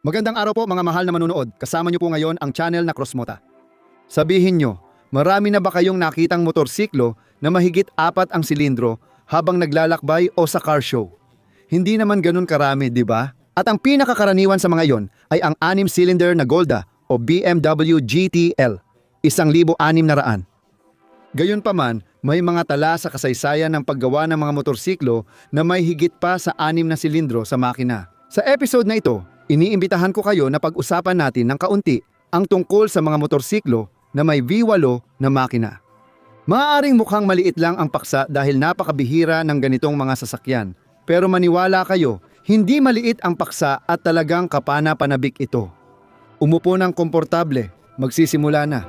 Magandang araw po mga mahal na manunood. Kasama niyo po ngayon ang channel na Crossmota. Sabihin niyo, marami na ba kayong nakitang motorsiklo na mahigit 4 ang silindro habang naglalakbay o sa car show? Hindi naman ganun karami, di ba? At ang pinakakaraniwan sa mga iyon ay ang 6-cylinder na Golda o BMW GTL, 1,600. Gayunpaman, may mga tala sa kasaysayan ng paggawa ng mga motorsiklo na may higit pa sa 6 na silindro sa makina. Sa episode na ito, iniimbitahan ko kayo na pag-usapan natin ng kaunti ang tungkol sa mga motorsiklo na may V8 na makina. Maaaring mukhang maliit lang ang paksa dahil napakabihira ng ganitong mga sasakyan. Pero maniwala kayo, hindi maliit ang paksa at talagang kapana-panabik ito. Umupo ng komportable, magsisimula na.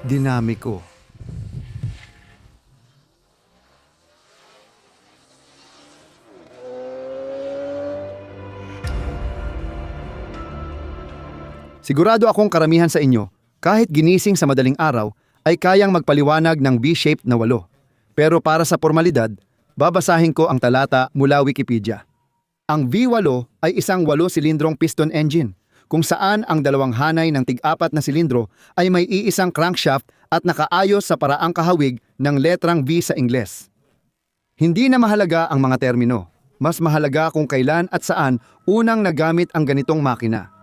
Dinamiko. Sigurado akong karamihan sa inyo, kahit ginising sa madaling araw, ay kayang magpaliwanag ng V-shaped na 8. Pero para sa formalidad, babasahin ko ang talata mula Wikipedia. Ang V8 ay isang 8-silindrong piston engine, kung saan ang dalawang hanay ng tig-4 na silindro ay may iisang crankshaft at nakaayos sa paraang kahawig ng letrang V sa Ingles. Hindi na mahalaga ang mga termino. Mas mahalaga kung kailan at saan unang nagamit ang ganitong makina.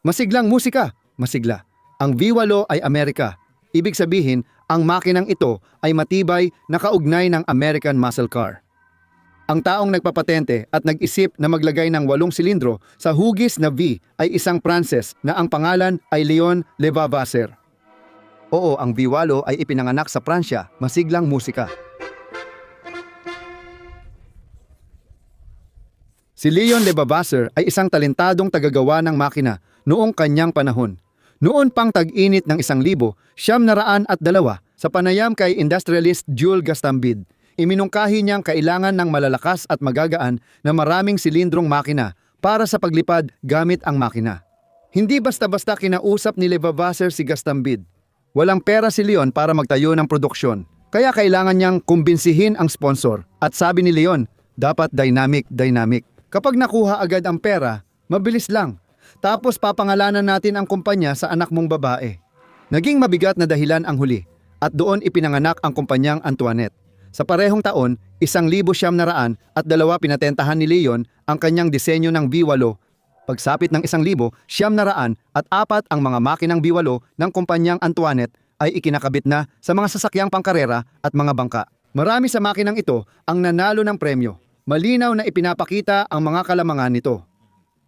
Masiglang musika, masigla. Ang V8 ay Amerika. Ibig sabihin, ang makinang ito ay matibay na kaugnay ng American muscle car. Ang taong nagpapatente at nag-isip na maglagay ng 8 silindro sa hugis na V ay isang Pranses na ang pangalan ay Leon Levavasseur. Oo, ang V8 ay ipinanganak sa Pransya, masiglang musika. Si Leon Levavasseur ay isang talentadong tagagawa ng makina noong kanyang panahon. Noon pang tag-init ng 1902 sa panayam kay industrialist Jules Gastambide, iminungkahi niyang kailangan ng malalakas at magagaan na maraming silindrong makina para sa paglipad gamit ang makina. Hindi basta-basta kinausap ni Levavasseur si Gastambide. Walang pera si Leon para magtayo ng produksyon, kaya kailangan niyang kumbinsihin ang sponsor. At sabi ni Leon, dapat dynamic. Kapag nakuha agad ang pera, mabilis lang. Tapos papangalanan natin ang kumpanya sa anak mong babae. Naging mabigat na dahilan ang huli, at doon ipinanganak ang kumpanyang Antoinette. Sa parehong taon, 1,900 at 2 pinatentahan ni Leon ang kanyang disenyo ng V8. Pagsapit ng 1,900 at 4 ang mga makinang V8 ng kumpanyang Antoinette ay ikinakabit na sa mga sasakyang pangkarera at mga bangka. Marami sa makinang ito ang nanalo ng premyo. Malinaw na ipinapakita ang mga kalamangan nito.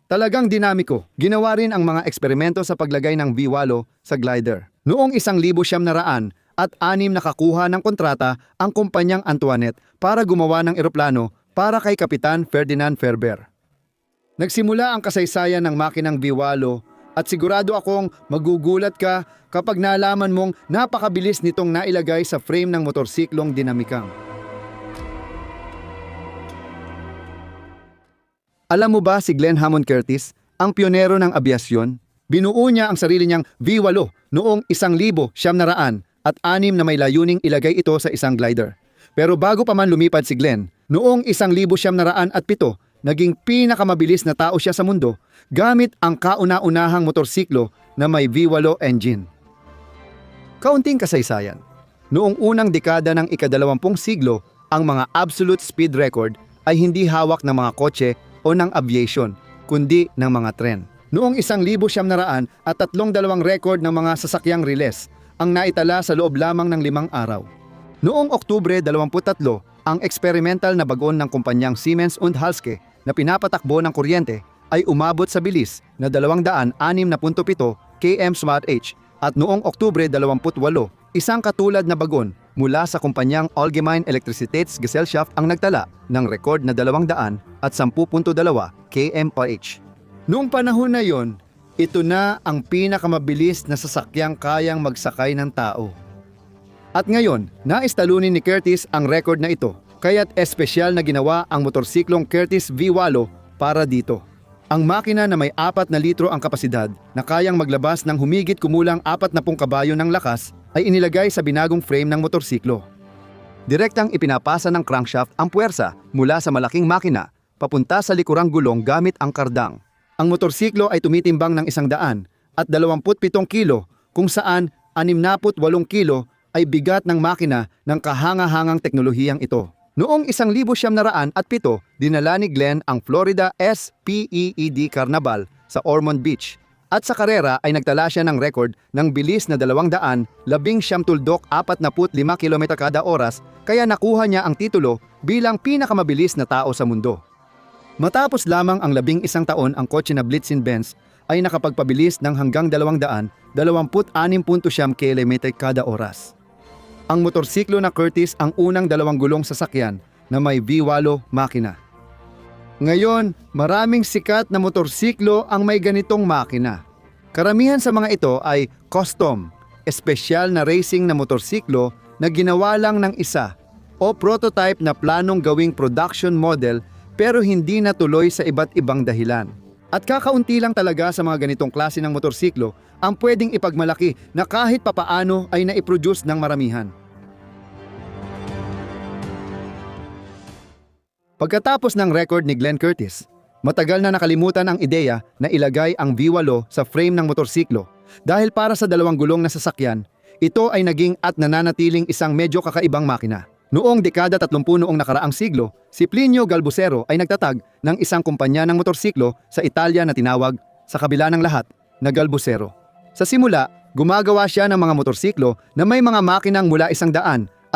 Talagang dinamiko. Ginawa rin ang mga eksperimento sa paglagay ng V8 sa glider. Noong 1,900 at 6 nakakuha ng kontrata ang kumpanyang Antoinette para gumawa ng eroplano para kay Kapitan Ferdinand Ferber. Nagsimula ang kasaysayan ng makinang V8 at sigurado akong magugulat ka kapag nalaman mong napakabilis nitong nailagay sa frame ng motorsiklong dinamikang. Alam mo ba si Glenn Hammond Curtis, ang pionero ng abyasyon? Binuo niya ang sarili niyang V8 noong 1,900 at 6 na may layuning ilagay ito sa isang glider. Pero bago pa man lumipad si Glenn, noong 1,907, naging pinakamabilis na tao siya sa mundo gamit ang kauna-unahang motorsiklo na may V8 engine. Kaunting kasaysayan. Noong unang dekada ng ika-20 siglo, ang mga absolute speed record ay hindi hawak ng mga kotse o ng aviation, kundi ng mga tren. Noong 1,900 at 32 record ng mga sasakyang riles ang naitala sa loob lamang ng 5 araw. Noong Oktubre 23, ang experimental na bagon ng kumpanyang Siemens und Halske na pinapatakbo ng kuryente ay umabot sa bilis na 267 km/h at noong Oktubre 28, isang katulad na bagon mula sa kumpanyang Allgemeine Elektrizitätsgesellschaft ang nagtala ng rekord na 210.2 km/h. Noong panahon na yon, ito na ang pinakamabilis na sasakyang kayang magsakay ng tao. At ngayon, naistalunin ni Curtis ang record na ito, kaya't espesyal na ginawa ang motorsiklong Curtis V8 para dito. Ang makina na may 4 na litro ang kapasidad na kayang maglabas ng humigit kumulang 40 kabayo ng lakas ay inilagay sa binagong frame ng motorsiklo. Direktang ipinapasa ng crankshaft ang puwersa mula sa malaking makina papunta sa likurang gulong gamit ang kardang. Ang motorsiklo ay tumitimbang ng 127 kilo kung saan 68 kilo ay bigat ng makina ng kahanga-hangang teknolohiyang ito. Noong 1907, dinala ni Glenn ang Florida SPEED Carnival sa Ormond Beach at sa karera ay nagtala siya ng record ng bilis na 215 km kada oras kaya nakuha niya ang titulo bilang pinakamabilis na tao sa mundo. Matapos lamang ang 11 taon ang kotse na Blitzen-Benz ay nakapagpabilis ng hanggang 226.9 km kada oras. Ang motorsiklo na Curtis ang unang 2 gulong sasakyan na may V8 makina. Ngayon, maraming sikat na motorsiklo ang may ganitong makina. Karamihan sa mga ito ay custom, espesyal na racing na motorsiklo na ginawa lang ng isa o prototype na planong gawing production model pero hindi natuloy sa iba't ibang dahilan. At kakaunti lang talaga sa mga ganitong klase ng motorsiklo ang pwedeng ipagmalaki na kahit papaano ay naiproduce ng maramihan. Pagkatapos ng record ni Glenn Curtis, matagal na nakalimutan ang ideya na ilagay ang V8 sa frame ng motorsiklo dahil para sa 2 gulong na sasakyan, ito ay naging at nananatiling isang medyo kakaibang makina. Noong dekada 30 noong nakaraang siglo, si Plinio Galbusero ay nagtatag ng isang kumpanya ng motorsiklo sa Italia na tinawag, sa kabila ng lahat, na Galbusero. Sa simula, gumagawa siya ng mga motorsiklo na may mga makinang mula 175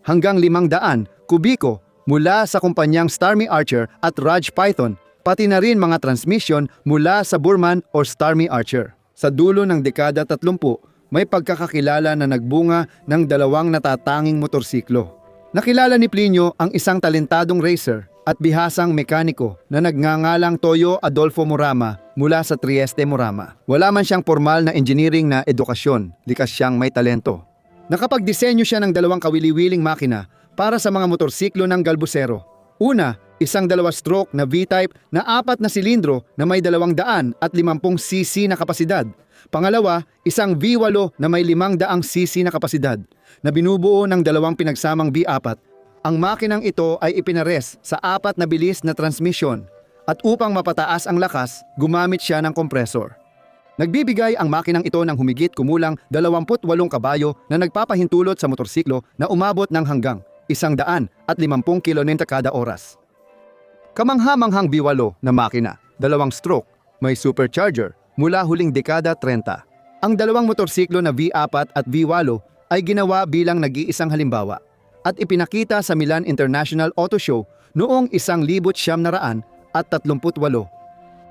hanggang 500 kubiko mula sa kumpanyang Starmy Archer at Raj Python, pati na rin mga transmission mula sa Burman o Starmy Archer. Sa dulo ng dekada 30, may pagkakakilala na nagbunga ng 2 natatanging motorsiklo. Nakilala ni Plinio ang isang talentadong racer at bihasang mekaniko na nagngangalang Toyo Adolfo Murama mula sa Trieste, Murama. Wala man siyang formal na engineering na edukasyon, likas siyang may talento. Nakapagdisenyo siya ng 2 kawili-wiling makina para sa mga motorsiklo ng Galbusero. Una, isang 2-stroke na V-type na 4 na silindro na may 250cc na kapasidad. Pangalawa, isang V8 na may 500cc na kapasidad na binubuo ng 2 pinagsamang V4. Ang makinang ito ay ipinares sa 4 na bilis na transmission at upang mapataas ang lakas, gumamit siya ng kompresor. Nagbibigay ang makinang ito ng humigit kumulang 28 kabayo na nagpapahintulot sa motorsiklo na umabot ng hanggang 150 km kada oras. Kamangha-manghang V8 na makina, 2 stroke, may supercharger, mula huling dekada 30. Ang 2 motorsiklo na V4 at V8 ay ginawa bilang nag-iisang halimbawa at ipinakita sa Milan International Auto Show noong 1938.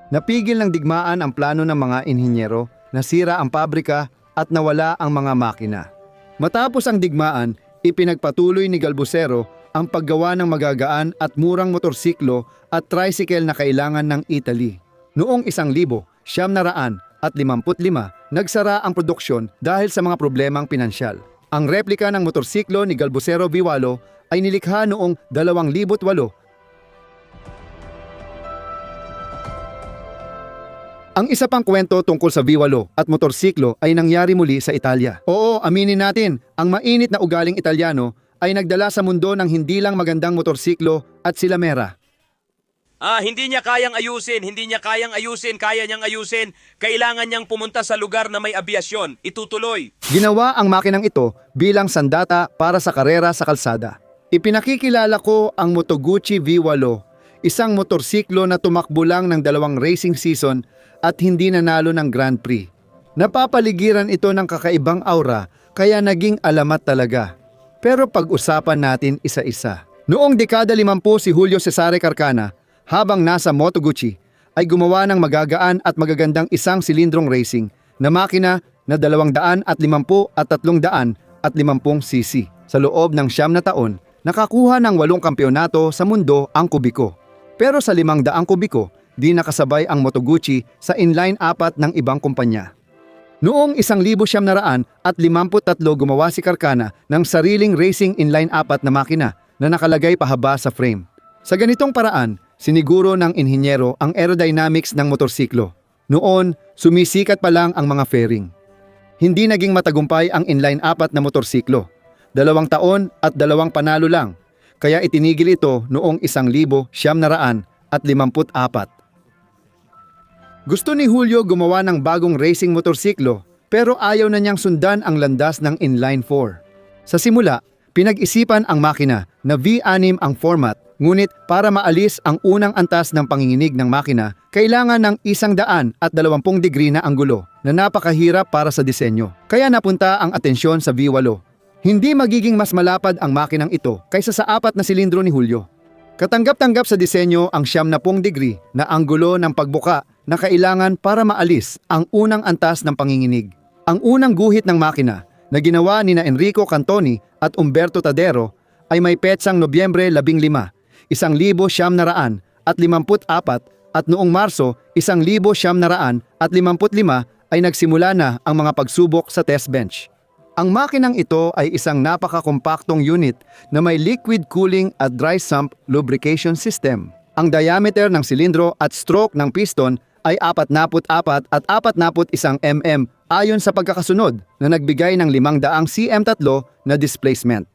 Napigil ng digmaan ang plano ng mga inhinyero, nasira ang pabrika at nawala ang mga makina. Matapos ang digmaan, ipinagpatuloy ni Galbusero ang paggawa ng magagaan at murang motorsiklo at tricycle na kailangan ng Italy. Noong 1955, nagsara ang produksyon dahil sa mga problemang pinansyal. Ang replika ng motorsiklo ni Galbusero V8 ay nilikha noong 2008. Ang isa pang kwento tungkol sa V8 at motorsiklo ay nangyari muli sa Italia. Oo, aminin natin, ang mainit na ugaling Italyano ay nagdala sa mundo ng hindi lang magandang motorsiklo at silamera. Hindi niya kayang ayusin, kaya niyang ayusin. Kailangan niyang pumunta sa lugar na may abyasyon. Itutuloy. Ginawa ang makinang ito bilang sandata para sa karera sa kalsada. Ipinakikilala ko ang Moto Guzzi V8, isang motorsiklo na tumakbo lang ng 2 racing season at hindi nanalo ng Grand Prix. Napapaligiran ito ng kakaibang aura kaya naging alamat talaga. Pero pag-usapan natin isa-isa. Noong dekada 50 si Julio Cesare Carcana, habang nasa Moto Guzzi, ay gumawa ng magagaan at magagandang 1 silindrong racing na makina na 250 at 300 at 50cc. Sa loob ng 9 na taon, nakakuha ng 8 kampyonato sa mundo ang Kubiko. Pero sa 500 kubiko, di nakasabay ang Moto Guzzi sa inline 4 ng ibang kumpanya. Noong 1953 gumawa si Carcana ng sariling racing inline 4 na makina na nakalagay pahaba sa frame. Sa ganitong paraan, siniguro ng inhinyero ang aerodynamics ng motorsiklo. Noon, sumisikat pa lang ang mga fairing. Hindi naging matagumpay ang inline 4 na motorsiklo. 2 taon at 2 panalo lang, kaya itinigil ito noong 1954. Gusto ni Julio gumawa ng bagong racing motorsiklo pero ayaw na niyang sundan ang landas ng inline 4. Sa simula, pinag-isipan ang makina na V6 ang format, ngunit para maalis ang unang antas ng panginginig ng makina, kailangan ng 120 degree na anggulo na napakahirap para sa disenyo. Kaya napunta ang atensyon sa V8. Hindi magiging mas malapad ang makinang ito kaysa sa 4 na silindro ni Julio. Katanggap-tanggap sa disenyo ang 70 degree na anggulo ng pagbuka na kailangan para maalis ang unang antas ng panginginig. Ang unang guhit ng makina na ginawa ni Enrico Cantoni at Umberto Tadero ay may petsang Nobyembre 15, 1954 at noong Marso 1955 ay nagsimula na ang mga pagsubok sa test bench. Ang makinang ito ay isang napaka-kompaktong unit na may liquid cooling at dry sump lubrication system. Ang diameter ng silindro at stroke ng piston ay 44 at 41 mm ayon sa pagkakasunod na nagbigay ng 500 cm3 na displacement.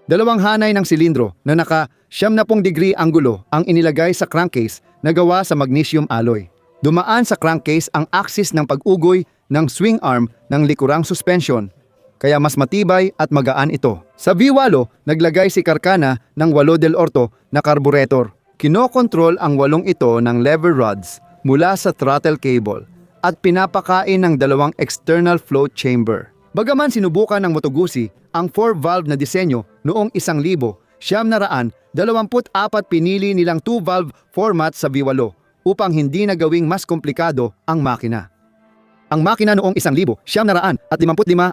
2 hanay ng silindro na naka 70 degree anggulo ang inilagay sa crankcase na gawa sa magnesium alloy. Dumaan sa crankcase ang axis ng pag-ugoy ng swing arm ng likurang suspension, kaya mas matibay at magaan ito. Sa V8, naglagay si Carcana ng 8 del Orto na carburetor. Kinokontrol ang 8 ito ng lever rods mula sa throttle cable at pinapakain ng 2 external float chamber. Bagaman sinubukan ng Moto Guzzi ang 4-valve na disenyo noong 1924, pinili nilang 2-valve format sa V8 upang hindi na gawing mas komplikado ang makina. Ang makina noong 1955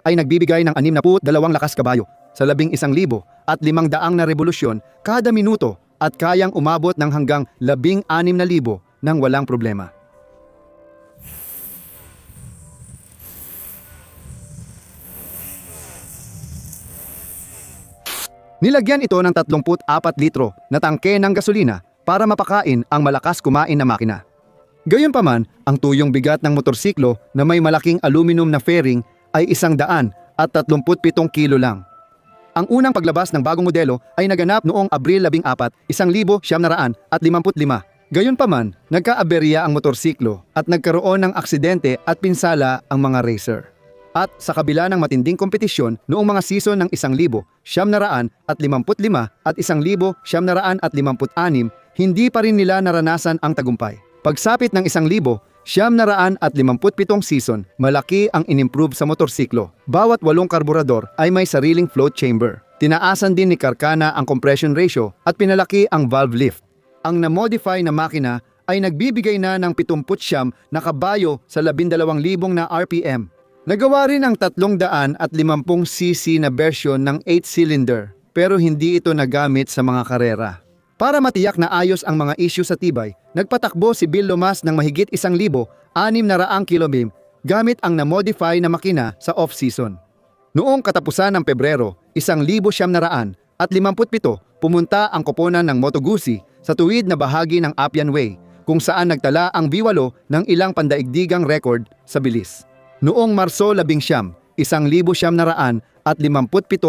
ay nagbibigay ng 62 lakas kabayo sa 11,500 na revolusyon kada minuto at kayang umabot ng hanggang 16,000 nang walang problema. Nilagyan ito ng 34 litro na tangke ng gasolina para mapakain ang malakas kumain na makina. Gayunpaman, ang tuyong bigat ng motorsiklo na may malaking aluminum na fairing ay 137 kilo lang. Ang unang paglabas ng bagong modelo ay naganap noong Abril 14, 1955. Gayunpaman, nagkaaberya ang motorsiklo at nagkaroon ng aksidente at pinsala ang mga racer. At sa kabila ng matinding kompetisyon noong mga season ng 1955 at 1956, hindi pa rin nila naranasan ang tagumpay. Pagsapit ng 1957 season, malaki ang inimprove sa motorsiklo. Bawat 8 karburador ay may sariling float chamber. Tinaasan din ni Carcana ang compression ratio at pinalaki ang valve lift. Ang na-modify na makina ay nagbibigay na ng 79 na kabayo sa 12,000 na RPM. Nagawa rin ang 350cc na version ng 8-cylinder pero hindi ito nagamit sa mga karera. Para matiyak na ayos ang mga issue sa tibay, nagpatakbo si Bill Lomas ng mahigit 1,600 km gamit ang na-modify na makina sa off-season. Noong katapusan ng Pebrero 1957, pumunta ang koponan ng Moto Guzzi sa tuwid na bahagi ng Appian Way kung saan nagtala ang V8 ng ilang pandaigdigang record sa bilis. Noong Marso 11, 1957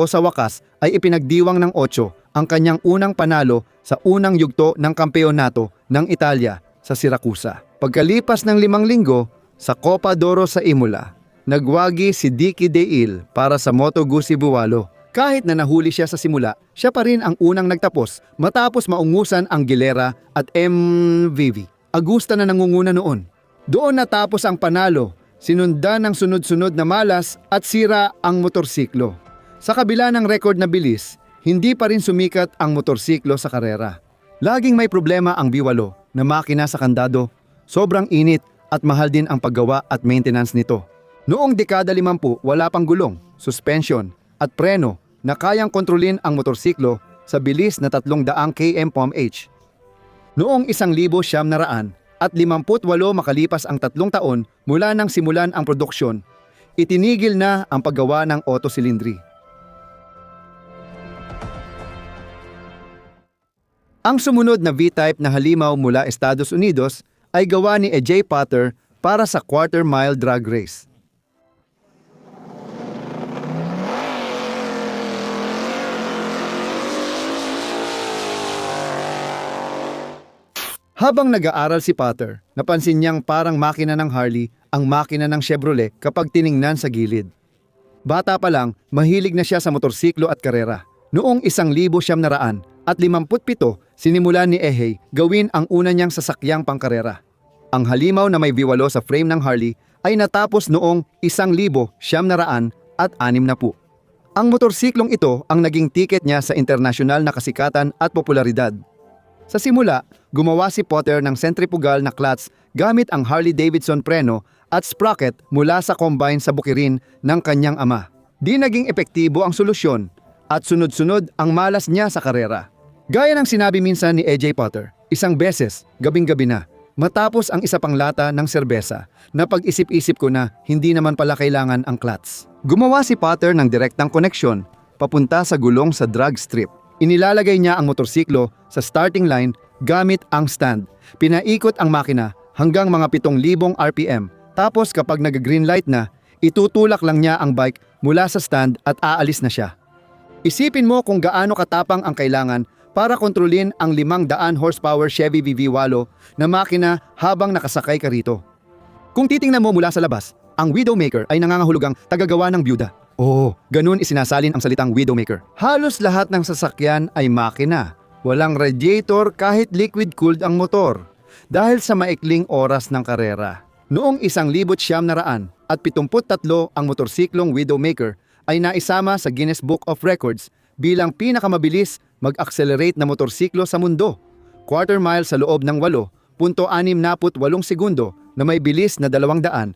sa wakas ay ipinagdiwang ng 8 ang kanyang unang panalo sa unang yugto ng kampeonato ng Italia sa Siracusa. Pagkalipas ng 5 linggo sa Copa d'Oro sa Imola, nagwagi si Dicky Deil para sa Moto Guzzi Buwalo. Kahit na nahuli siya sa simula, siya pa rin ang unang nagtapos matapos maungusan ang Gilera at MVV. Agusta na nangunguna noon. Doon natapos ang panalo, sinundan ng sunod-sunod na malas at sira ang motorsiklo. Sa kabila ng record na bilis, hindi pa rin sumikat ang motorsiklo sa karera. Laging may problema ang V8 na makina sa kandado. Sobrang init at mahal din ang paggawa at maintenance nito. Noong dekada 50, wala pang gulong, suspension at preno na kayang kontrolin ang motorsiklo sa bilis na 300 km/h. Noong 1958 makalipas ang 3 taon mula nang simulan ang produksyon, itinigil na ang paggawa ng otosilindri. Ang sumunod na V-type na halimaw mula Estados Unidos ay gawa ni A.J. Potter para sa quarter-mile drag race. Habang nag-aaral si Potter, napansin niyang parang makina ng Harley ang makina ng Chevrolet kapag tiningnan sa gilid. Bata pa lang, mahilig na siya sa motorsiklo at karera. Noong 1957, sinimulan ni AJ gawin ang una niyang sasakyang pangkarera. Ang halimaw na may V8 sa frame ng Harley ay natapos noong 1960. Ang motorsiklong ito ang naging tiket niya sa internasyonal na kasikatan at popularidad. Sa simula, gumawa si Potter ng centrifugal na clutch gamit ang Harley-Davidson preno at sprocket mula sa combine sa bukirin ng kanyang ama. Di naging epektibo ang solusyon at sunod-sunod ang malas niya sa karera. Gaya ng sinabi minsan ni A.J. Potter, isang beses, gabing-gabi na, matapos ang isa pang lata ng serbesa, na pag-isip-isip ko na hindi naman pala kailangan ang clutch. Gumawa si Potter ng direktang koneksyon papunta sa gulong sa drag strip. Inilalagay niya ang motorsiklo sa starting line gamit ang stand. Pinaikot ang makina hanggang mga 7,000 RPM. Tapos kapag nag-green light na, itutulak lang niya ang bike mula sa stand at aalis na siya. Isipin mo kung gaano katapang ang kailangan para kontrolin ang 500 horsepower Chevy VV8 na makina habang nakasakay ka rito. Kung titingnan mo mula sa labas, ang Widowmaker ay nangangahulugang tagagawa ng byuda. Oo, ganun isinasalin ang salitang Widowmaker. Halos lahat ng sasakyan ay makina. Walang radiator kahit liquid-cooled ang motor. Dahil sa maikling oras ng karera. Noong 1973 ang motorsiklong Widowmaker ay naisama sa Guinness Book of Records bilang pinakamabilis mag-accelerate na motorsiklo sa mundo. Quarter mile sa loob ng 8.68 segundo na may bilis na 276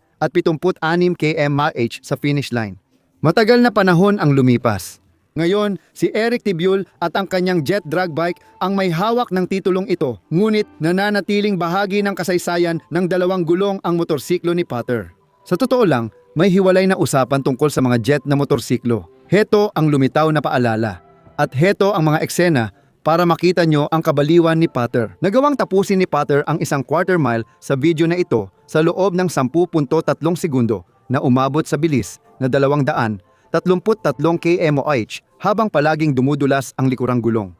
km/h sa finish line. Matagal na panahon ang lumipas. Ngayon, si Eric Tibuol at ang kanyang jet drag bike ang may hawak ng titulong ito, ngunit nananatiling bahagi ng kasaysayan ng 2 gulong ang motorsiklo ni Potter. Sa totoo lang, may hiwalay na usapan tungkol sa mga jet na motorsiklo. Heto ang lumitaw na paalala. At heto ang mga eksena para makita nyo ang kabaliwan ni Potter. Nagawang tapusin ni Potter ang isang quarter mile sa video na ito sa loob ng 10.3 segundo na umabot sa bilis na 233 km/h habang palaging dumudulas ang likurang gulong.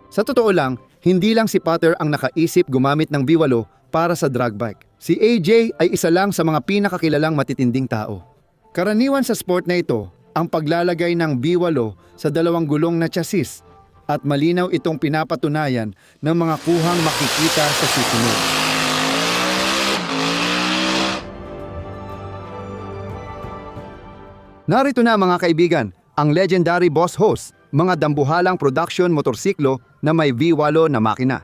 Sa totoo lang, hindi lang si Potter ang nakaisip gumamit ng V8 para sa drag bike. Si AJ ay isa lang sa mga pinakakilalang matitinding tao. Karaniwan sa sport na ito, ang paglalagay ng V8 sa 2 gulong na chassis at malinaw itong pinapatunayan ng mga kuhang makikita sa susunod. Narito na mga kaibigan, ang legendary Boss Hoss, mga dambuhalang production motorsiklo na may V8 na makina.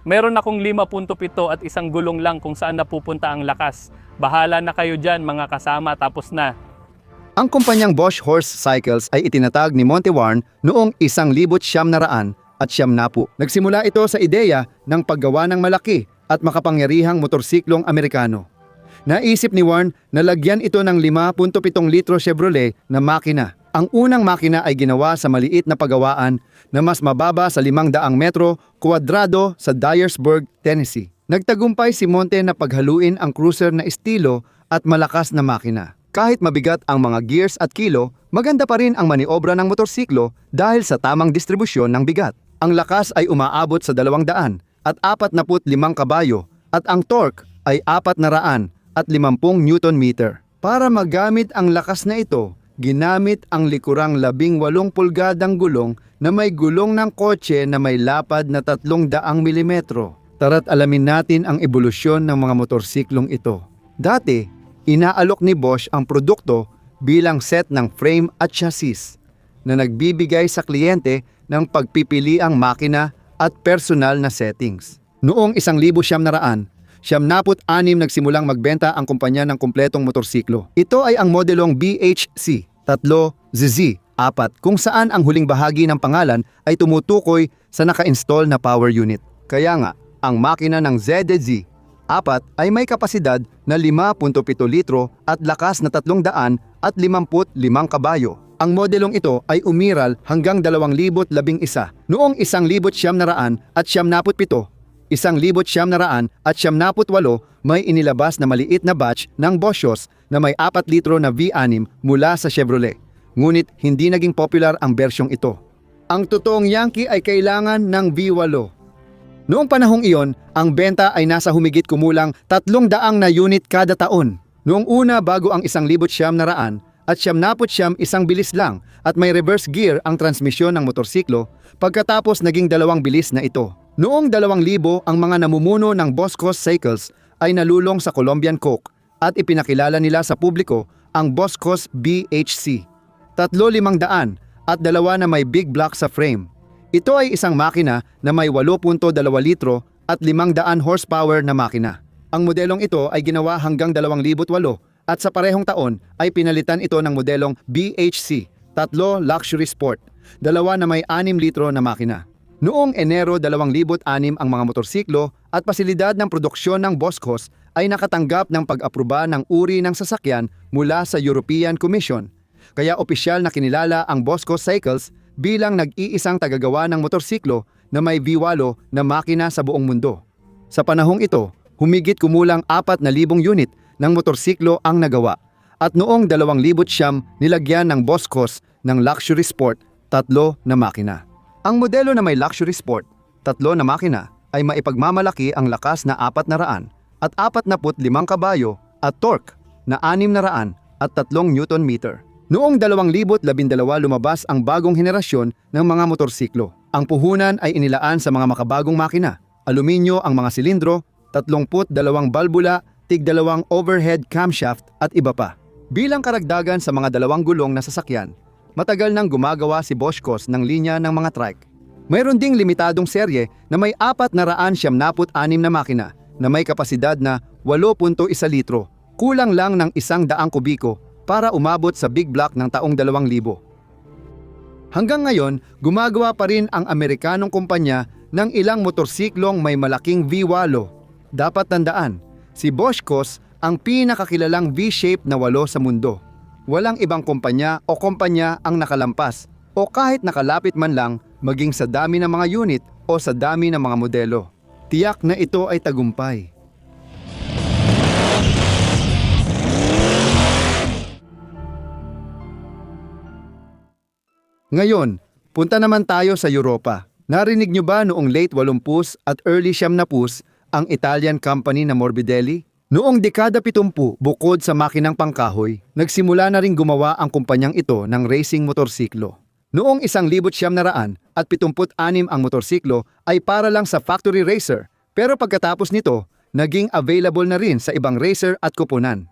Meron akong 5.7 at isang gulong lang kung saan napupunta ang lakas. Bahala na kayo dyan mga kasama, tapos na. Ang kumpanyang Bosch Horse Cycles ay itinatag ni Monty Warren noong 1970. Nagsimula ito sa ideya ng paggawa ng malaki at makapangyarihang motorsiklong Amerikano. Naisip ni Warren na lagyan ito ng 5.7 litro Chevrolet na makina. Ang unang makina ay ginawa sa maliit na pagawaan na mas mababa sa 500 metro kuwadrado sa Dyersburg, Tennessee. Nagtagumpay si Monte na paghaluin ang cruiser na estilo at malakas na makina. Kahit mabigat ang mga gears at kilo, maganda pa rin ang maniobra ng motorsiklo dahil sa tamang distribusyon ng bigat. Ang lakas ay umaabot sa 200 at 45 kabayo at ang torque ay 450 Nm. Para magamit ang lakas na ito, ginamit ang likurang 18 pulgadang gulong na may gulong ng kotse na may lapad na 300 mm. Tara't alamin natin ang ebolusyon ng mga motorsiklong ito. Dati, inaalok ni Bosch ang produkto bilang set ng frame at chassis na nagbibigay sa kliyente ng pagpipiliang makina at personal na settings. Noong 1976 nagsimulang magbenta ang kumpanya ng kumpletong motorsiklo. Ito ay ang modelong BHC, ZZ, 4, kung saan ang huling bahagi ng pangalan ay tumutukoy sa naka-install na power unit. Kaya nga, ang makina ng ZZ 4 ay may kapasidad na 5.7 litro at lakas na 355 kabayo. Ang modelong ito ay umiral hanggang 2011 noong 1997, 1998 may inilabas na maliit na batch ng Boschos na may 4 litro na V6 mula sa Chevrolet. Ngunit hindi naging popular ang bersyong ito. Ang totoong Yankee ay kailangan ng V8. Noong panahong iyon, ang benta ay nasa humigit kumulang 300 na unit kada taon. Noong una bago ang 1900 at 1999 isang bilis lang at may reverse gear ang transmisyon ng motorsiklo, pagkatapos naging 2 bilis na ito. Noong 2000 ang mga namumuno ng Boschos Cycles ay nalulong sa Colombian Coke at ipinakilala nila sa publiko ang Boschos BHC. 3,500 at 2 na may big block sa frame. Ito ay isang makina na may 8.2 litro at 500 horsepower na makina. Ang modelong ito ay ginawa hanggang 2008 at sa parehong taon ay pinalitan ito ng modelong BHC, 3 Luxury Sport, 2 na may 6 litro na makina. Noong Enero 2006 ang mga motorsiklo at pasilidad ng produksyon ng Boschos ay nakatanggap ng pag-aproba ng uri ng sasakyan mula sa European Commission. Kaya opisyal na kinilala ang Boschos Cycles bilang nag-iisang tagagawa ng motorsiklo na may V8 na makina sa buong mundo. Sa panahong ito, humigit kumulang 4,000 unit ng motorsiklo ang nagawa. At noong 2009 nilagyan ng Boschos ng Luxury Sport 3 na makina. Ang modelo na may Luxury Sport 3 na makina ay maipagmamalaki ang lakas na 400 at 45 kabayo at torque na 600 at 3 Newton meter. Noong 2012 lumabas ang bagong henerasyon ng mga motorsiklo. Ang puhunan ay inilaan sa mga makabagong makina. Aluminyo ang mga silindro, 32 balbula, tig-2 overhead camshaft at iba pa. Bilang karagdagan sa mga 2 gulong na sasakyan, matagal nang gumagawa si Boschos ng linya ng mga trike. Mayroon ding limitadong serye na may 476 na makina na may kapasidad na 8.1 litro, kulang lang ng 100 kubiko para umabot sa big block ng taong 2000. Hanggang ngayon, gumagawa pa rin ang Amerikanong kumpanya ng ilang motorsiklong may malaking V8. Dapat tandaan, si Boschos ang pinakakilalang V-shape na 8 sa mundo. Walang ibang kumpanya o kumpanya ang nakalampas o kahit nakalapit man lang maging sa dami ng mga unit o sa dami ng mga modelo. Tiyak na ito ay tagumpay. Ngayon, punta naman tayo sa Europa. Narinig nyo ba noong late 80s at early 90s ang Italian company na Morbidelli? Noong dekada 70, bukod sa makinang pangkahoy, nagsimula na rin gumawa ang kumpanyang ito ng racing motorsiklo. Noong 1976 ang motorsiklo ay para lang sa factory racer, pero pagkatapos nito, naging available na rin sa ibang racer at kupunan.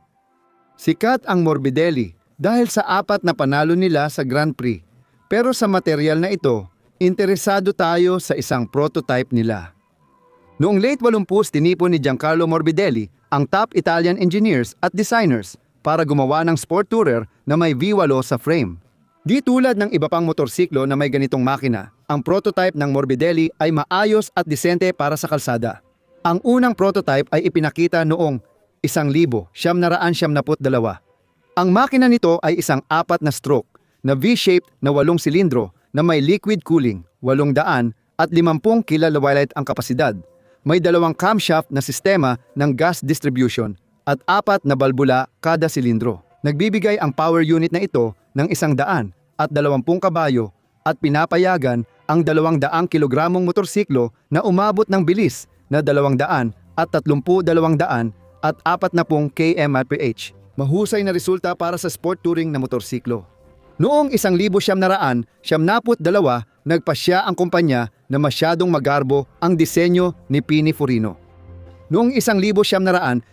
Sikat ang Morbidelli dahil sa 4 na panalo nila sa Grand Prix. Pero sa material na ito, interesado tayo sa isang prototype nila. Noong late 80s, tinipon ni Giancarlo Morbidelli ang top Italian engineers at designers para gumawa ng sport tourer na may V8 sa frame. Di tulad ng iba pang motorsiklo na may ganitong makina, ang prototype ng Morbidelli ay maayos at disente para sa kalsada. Ang unang prototype ay ipinakita noong 1972. Ang makina nito ay isang 4 na stroke na V-shaped na 8 silindro na may liquid cooling, 800 at 50 kW ang kapasidad. May 2 camshaft na sistema ng gas distribution at 4 na balbula kada silindro. Nagbibigay ang power unit na ito ng 100 at 20 kabayo at pinapayagan ang 200 kilogramong motorsiklo na umabot ng bilis na 200 at 30-200 at 40 km/h. Mahusay na resulta para sa sport touring na motorsiklo. Noong 1972, nagpasya ang kumpanya na masyadong magarbo ang disenyo ni Pininfarina. Noong 1974,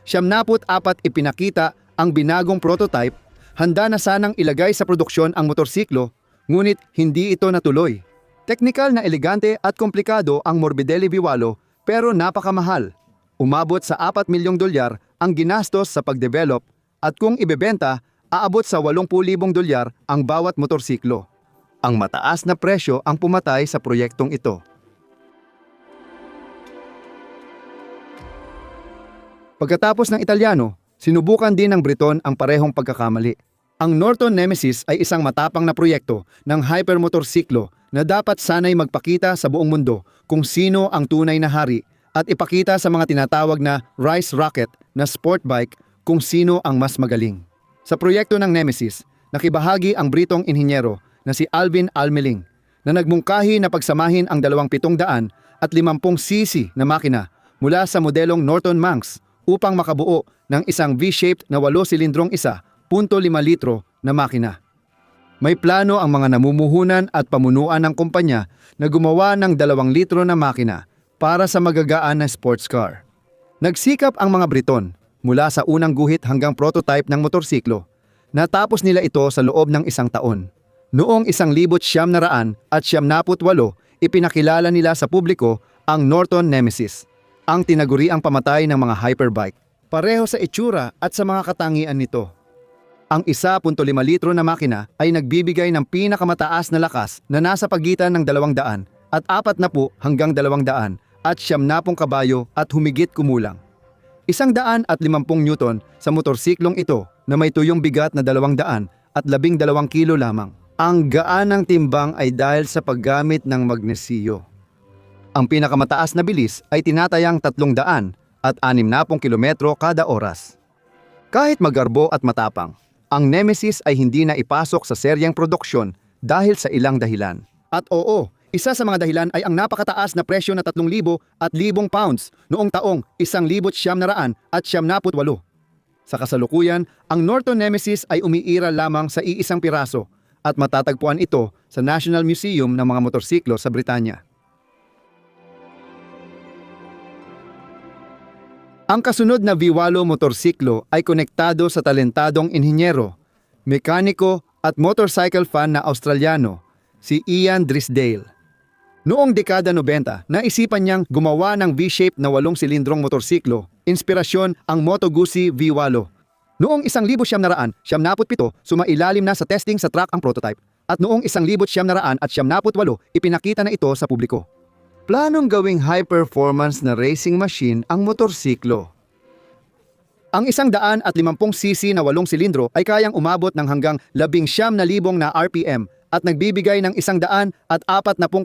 ipinakita ang binagong prototype. Handa na sanang ilagay sa produksyon ang motorsiklo, ngunit hindi ito natuloy. Teknikal na elegante at komplikado ang Morbidelli V8 pero napakamahal. Umabot sa $4 milyong ang ginastos sa pagdevelop at kung ibebenta, Aabot sa 80,000 dolyar ang bawat motorsiklo. Ang mataas na presyo ang pumatay sa proyektong ito. Pagkatapos ng Italyano, sinubukan din ng Briton ang parehong pagkakamali. Ang Norton Nemesis ay isang matapang na proyekto ng hypermotorsiklo na dapat sanay magpakita sa buong mundo kung sino ang tunay na hari at ipakita sa mga tinatawag na Rice Rocket na sport bike kung sino ang mas magaling. Sa proyekto ng Nemesis, nakibahagi ang Britong inhinyero na si Alvin Almeling na nagmungkahi na pagsamahin ang 250 at 50cc na makina mula sa modelong Norton Manx upang makabuo ng isang V-shaped na 8-silindrong 1.5 litro na makina. May plano ang mga namumuhunan at pamunuan ng kumpanya na gumawa ng 2 litro na makina para sa magagaan na sports car. Nagsikap ang mga Briton mula sa unang guhit hanggang prototype ng motorsiklo. Natapos nila ito sa loob ng 1 taon. Noong 1978, ipinakilala nila sa publiko ang Norton Nemesis, ang tinaguriang pamatay ng mga hyperbike. Pareho sa itsura at sa mga katangian nito. Ang 1.5 litro na makina ay nagbibigay ng pinakamataas na lakas na nasa pagitan ng 200 at 40 hanggang 200 at 70 kabayo at humigit kumulang. 150 Newton sa motorsiklong ito na may tuyong bigat na 200 at 12 kilo lamang. Ang gaan ng timbang ay dahil sa paggamit ng magnesiyo. Ang pinakamataas na bilis ay tinatayang 300 at 60 kilometro kada oras. Kahit magarbo at matapang, ang Nemesis ay hindi na ipasok sa seryeng produksyon dahil sa ilang dahilan. At oo, isa sa mga dahilan ay ang napakataas na presyo na 3,000 at 1,000 pounds noong taong 1978. Sa kasalukuyan, ang Norton Nemesis ay umiiral lamang sa iisang piraso at matatagpuan ito sa National Museum ng mga motorsiklo sa Britanya. Ang kasunod na V8 motorsiklo ay konektado sa talentadong inhinyero, mekaniko at motorcycle fan na Australiano, si Ian Drysdale. Noong dekada 90, naisipan niyang gumawa ng V-shape na 8-silindrong motorsiklo, inspirasyon ang Moto Guzzi V8. Noong 1977, sumailalim na sa testing sa track ang prototype, at noong 1978, ipinakita na ito sa publiko. Planong gawing high-performance na racing machine ang motorsiklo. Ang 150cc na 8-silindro ay kayang umabot ng hanggang 19,000 na RPM at nagbibigay ng 140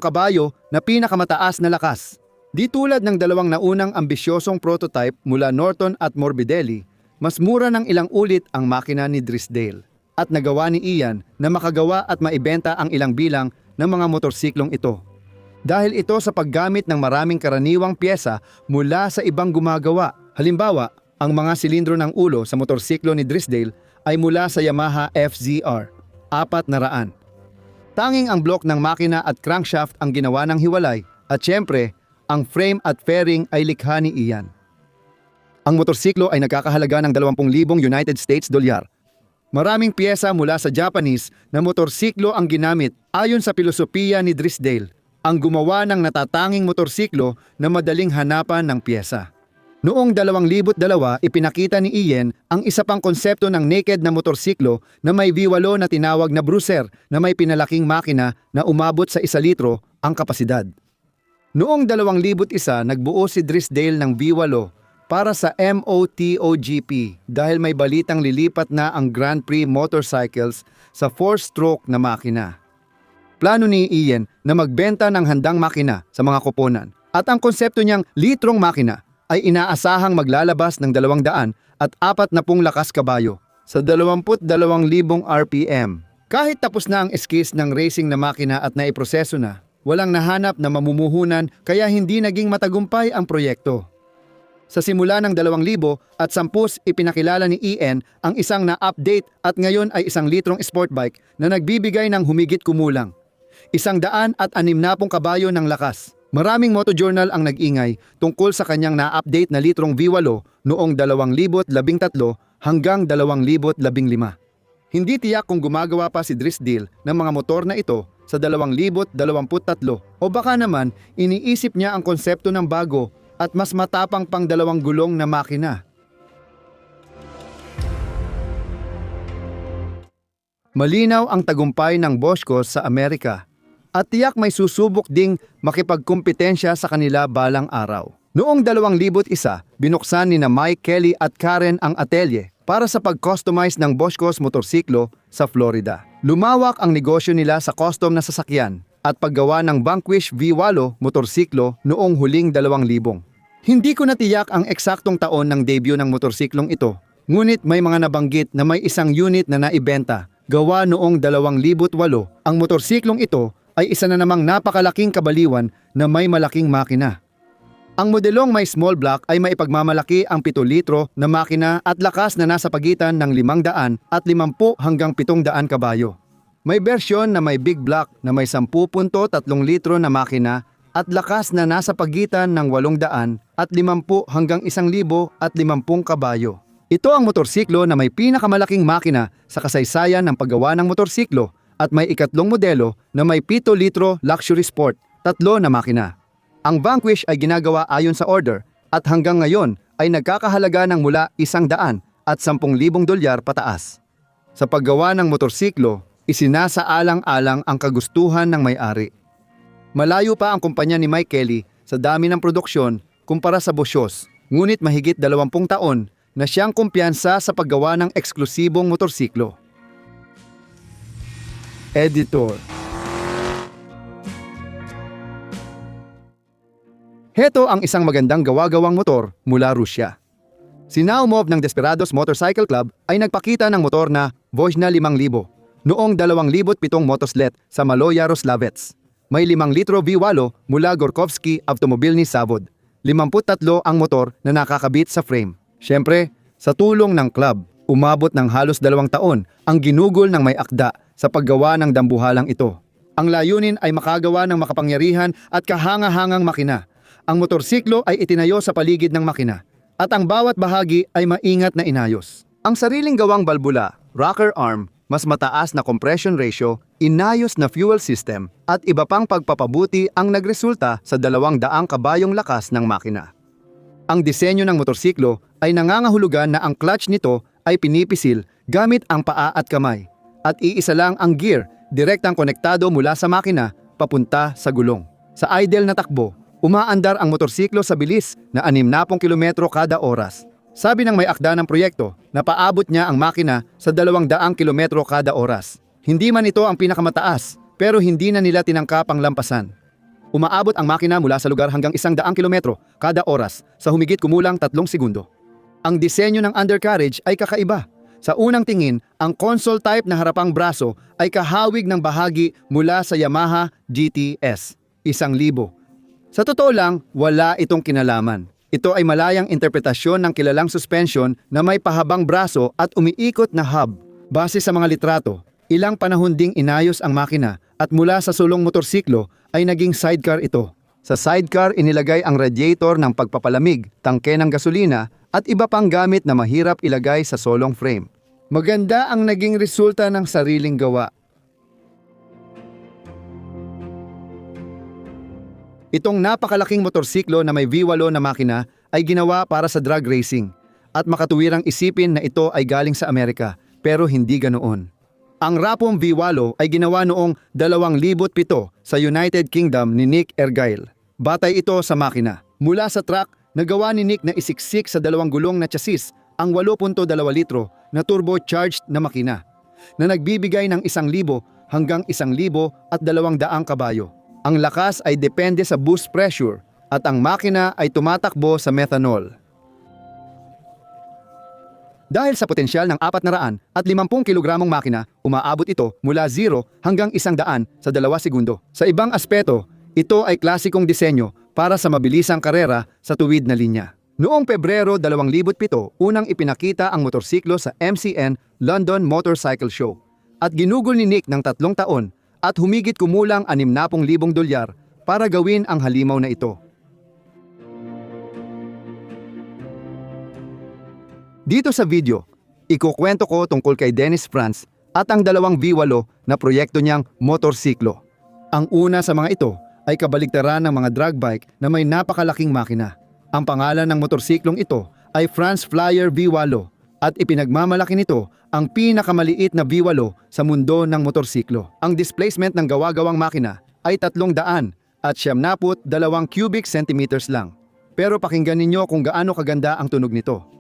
kabayo na pinakamataas na lakas. Di tulad ng dalawang naunang ambisyosong prototype mula Norton at Morbidelli, mas mura ng ilang ulit ang makina ni Drysdale at nagawa ni Ian na makagawa at maibenta ang ilang bilang ng mga motorsiklong ito. Dahil ito sa paggamit ng maraming karaniwang pyesa mula sa ibang gumagawa. Halimbawa, ang mga silindro ng ulo sa motorsiklo ni Drysdale ay mula sa Yamaha FZR 400. Tanging ang block ng makina at crankshaft ang ginawa ng hiwalay at syempre, ang frame at fairing ay likha ni Ian. Ang motorsiklo ay nagkakahalaga ng 20,000 United States dolyar. Maraming pyesa mula sa Japanese na motorsiklo ang ginamit ayon sa pilosopiya ni Drysdale, ang gumawa ng natatanging motorsiklo na madaling hanapan ng pyesa. Noong 2002, ipinakita ni Ian ang isa pang konsepto ng naked na motorsiklo na may V8 na tinawag na Bruiser na may pinalaking makina na umabot sa 1 litro ang kapasidad. Noong 2001, nagbuo si Drysdale ng V8 para sa MotoGP dahil may balitang lilipat na ang Grand Prix Motorcycles sa 4-stroke na makina. Plano ni Ian na magbenta ng handang makina sa mga koponan at ang konsepto niyang litrong makina ay inaasahang maglalabas ng 200 at 40 lakas kabayo sa 22,000 RPM. Kahit tapos na ang eskis ng racing na makina at naiproseso na, walang nahanap na mamumuhunan kaya hindi naging matagumpay ang proyekto. Sa simula ng 2010, ipinakilala ni Ian ang isang na-update at ngayon ay 1 litrong sport bike na nagbibigay ng humigit kumulang 160 kabayo ng lakas. Maraming motojournal ang nag-ingay tungkol sa kanyang na-update na litrong V8 noong 2013 hanggang 2015. Hindi tiyak kung gumagawa pa si Drysdale ng mga motor na ito sa 2023 o baka naman iniisip niya ang konsepto ng bago at mas matapang pang 2 gulong na makina. Malinaw ang tagumpay ng Boschos sa Amerika at tiyak may susubok ding makipagkumpetensya sa kanila balang araw. Noong 2001, binuksan ni na Mike Kelly at Karen ang atelier para sa pag-customize ng Boschos motorsiklo sa Florida. Lumawak ang negosyo nila sa custom na sasakyan at paggawa ng Vanquish V8 motorsiklo noong huling 2000. Hindi ko natiyak ang eksaktong taon ng debut ng motorsiklong ito, ngunit may mga nabanggit na may isang unit na naibenta. Gawa noong 2008, ang motorsiklong ito ay isa na namang napakalaking kabaliwan na may malaking makina. Ang modelong may small block ay maipagmamalaki ang 7 litro na makina at lakas na nasa pagitan ng 500 at 50 hanggang 700 kabayo. May bersyon na may big block na may 10.3 litro na makina at lakas na nasa pagitan ng 800 at 50 hanggang 1,050 kabayo. Ito ang motorsiklo na may pinakamalaking makina sa kasaysayan ng paggawa ng motorsiklo at may ikatlong modelo na may 7 litro luxury sport, 3 na makina. Ang Vanquish ay ginagawa ayon sa order at hanggang ngayon ay nagkakahalaga ng mula $100 at $10,000 pataas. Sa paggawa ng motorsiklo, isinasaalang-alang ang kagustuhan ng may-ari. Malayo pa ang kumpanya ni Mike Kelly sa dami ng produksyon kumpara sa Boschos, ngunit mahigit 20 taon na siyang kumpiyansa sa paggawa ng eksklusibong motorsiklo. Editor. Heto ang isang magandang gawa-gawang motor mula Rusya. Si Naumov ng Desperados Motorcycle Club ay nagpakita ng motor na Vozhna 5000 noong 2007 motoslet sa Maloya-Roslavets. May 5 litro V8 mula Gorkovsky Automobilny Zavod. 53 ang motor na nakakabit sa frame. Siyempre, sa tulong ng club, umabot ng halos 2 taon ang ginugol ng may akda sa paggawa ng dambuhalang ito. Ang layunin ay makagawa ng makapangyarihan at kahanga-hangang makina. Ang motorsiklo ay itinayo sa paligid ng makina at ang bawat bahagi ay maingat na inayos. Ang sariling gawang balbula, rocker arm, mas mataas na compression ratio, inayos na fuel system at iba pang pagpapabuti ang nagresulta sa 200 kabayong lakas ng makina. Ang disenyo ng motorsiklo ay nangangahulugan na ang clutch nito ay pinipisil gamit ang paa at kamay at iisa lang ang gear, direktang konektado mula sa makina papunta sa gulong. Sa idle na takbo, umaandar ang motorsiklo sa bilis na 60 km kada oras. Sabi ng may akda ng proyekto na paabot niya ang makina sa 200 km kada oras. Hindi man ito ang pinakamataas, pero hindi na nila tinangkap ang lampasan. Umaabot ang makina mula sa lugar hanggang 100 km kada oras sa humigit kumulang 3 segundo. Ang disenyo ng undercarriage ay kakaiba. Sa unang tingin, ang console type na harapang braso ay kahawig ng bahagi mula sa Yamaha GTS 1000. Sa totoo lang, wala itong kinalaman. Ito ay malayang interpretasyon ng kilalang suspension na may pahabang braso at umiikot na hub. Base sa mga litrato, ilang panahon ding inayos ang makina at mula sa sulong motorsiklo ay naging sidecar ito. Sa sidecar inilagay ang radiator ng pagpapalamig, tangke ng gasolina at iba pang gamit na mahirap ilagay sa solong frame. Maganda ang naging resulta ng sariling gawa. Itong napakalaking motorsiklo na may V8 na makina ay ginawa para sa drag racing at makatuwirang isipin na ito ay galing sa Amerika pero hindi ganoon. Ang Rapom V8 ay ginawa noong 2007 sa United Kingdom ni Nick Ergyle. Batay ito sa makina. Mula sa truck, nagawa ni Nick na isiksik sa 2 gulong na chassis ang 8.2 litro na turbocharged na makina na nagbibigay ng 1,000 hanggang 1,200 kabayo. Ang lakas ay depende sa boost pressure at ang makina ay tumatakbo sa methanol. Dahil sa potensyal ng 400 at 50 kilogramong makina, umaabot ito mula 0 hanggang 100 sa 2 segundo. Sa ibang aspeto, ito ay klasikong disenyo para sa mabilisang karera sa tuwid na linya. Noong Pebrero 2007, unang ipinakita ang motorsiklo sa MCN London Motorcycle Show at ginugol ni Nick ng 3 taon at humigit kumulang $60,000 para gawin ang halimaw na ito. Dito sa video, ikukwento ko tungkol kay Dennis Franz at ang 2 V8 na proyekto niyang motorsiklo. Ang una sa mga ito ay kabaligtaran ng mga drag bike na may napakalaking makina. Ang pangalan ng motorsiklong ito ay Franz Flyer V8 at ipinagmamalaki nito ang pinakamaliit na V8 sa mundo ng motorsiklo. Ang displacement ng gawa-gawang makina ay 300 at 72 cubic centimeters lang. Pero pakinggan ninyo kung gaano kaganda ang tunog nito.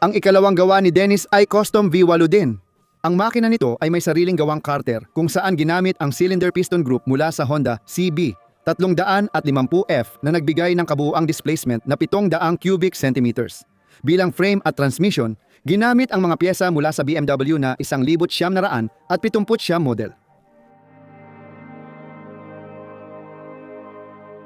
Ang ikalawang gawa ni Dennis ay custom V8 din. Ang makina nito ay may sariling gawang carter kung saan ginamit ang cylinder piston group mula sa Honda CB 350F na nagbigay ng kabuuang displacement na 700 cubic centimeters. Bilang frame at transmission, ginamit ang mga pyesa mula sa BMW na 1900 at 70 model.